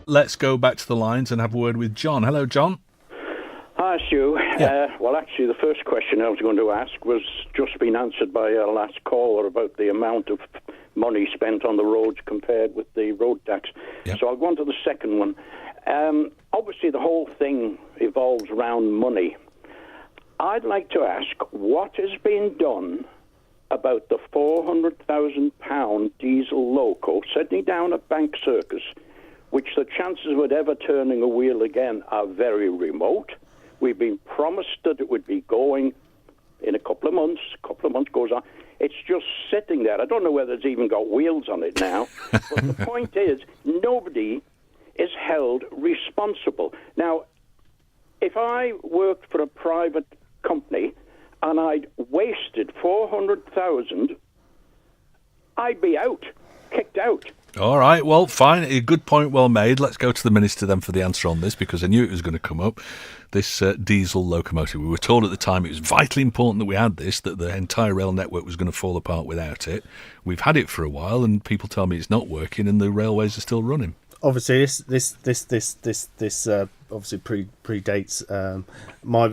Let's go back to the lines and have a word with John. Hello, John. Hi, Stu. Yeah. Well, actually, the first question I was going to ask was just been answered by our last caller about the amount of money spent on the roads compared with the road tax. Yep. So I'll go on to the second one. Obviously, the whole thing evolves around money. I'd like to ask what has been done about the £400,000 diesel loco sitting down at Bank Circus, which the chances of it ever turning a wheel again are very remote. We've been promised that it would be going in a couple of months. A couple of months goes on. It's just sitting there. I don't know whether it's even got wheels on it now. But the point is, nobody is held responsible. Now, if I worked for a private company and I'd wasted 400,000, I'd be out, kicked out. All right, well, fine. A good point, well made. Let's go to the Minister then for the answer on this, because I knew it was going to come up, this diesel locomotive. We were told at the time it was vitally important that we had this, that the entire rail network was going to fall apart without it. We've had it for a while, and people tell me it's not working, and the railways are still running. Obviously, this obviously predates my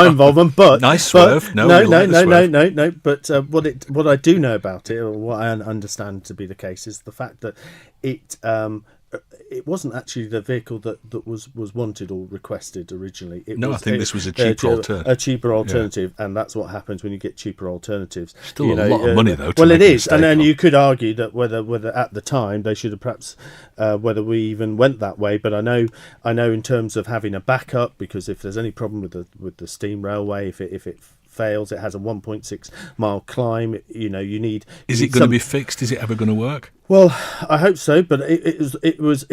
involvement, but nice swerve. No. But what I do know about it, or what I understand to be the case, is the fact that it wasn't actually the vehicle that was wanted or requested originally. I think this was a cheaper alternative. A cheaper alternative, yeah. And that's what happens when you get cheaper alternatives. Still a lot of money, though. Well, it is, and then you could argue that whether at the time they should have perhaps whether we even went that way. But I know in terms of having a backup, because if there's any problem with the steam railway, if it fails, it has a 1.6 mile climb. You need. Is it going to be fixed? Is it ever going to work? Well, I hope so, but it was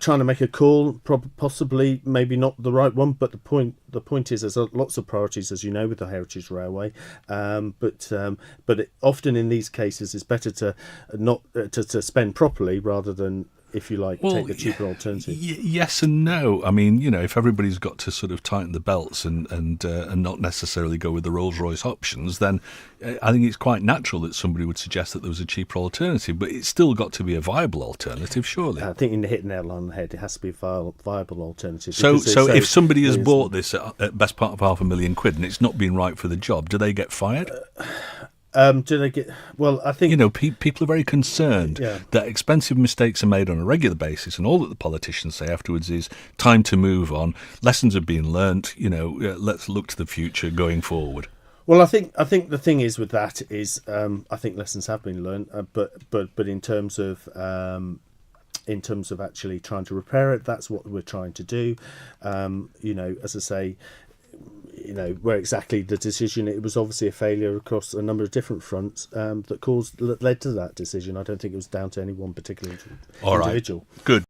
trying to make a call, possibly maybe not the right one. But the point is, there's lots of priorities, as you know, with the Heritage Railway. But often in these cases, it's better to not to spend properly rather than, if you like, take the cheaper alternative. Yes and no. I mean, if everybody's got to sort of tighten the belts and not necessarily go with the Rolls-Royce options, then I think it's quite natural that somebody would suggest that there was a cheaper alternative, but it's still got to be a viable alternative, surely. I think you hit the nail on the head. It has to be a viable alternative. So if somebody has bought this at best part of £500,000 and it's not been right for the job, do they get fired? Do they get? Well, I think people are very concerned that expensive mistakes are made on a regular basis, and all that the politicians say afterwards is time to move on. Lessons have been learnt. Let's look to the future going forward. Well, I think the thing is with that is I think lessons have been learnt, but in terms of actually trying to repair it, that's what we're trying to do. As I say. Where exactly the decision, it was obviously a failure across a number of different fronts that led to that decision. I don't think it was down to any one particular individual. All right. Good.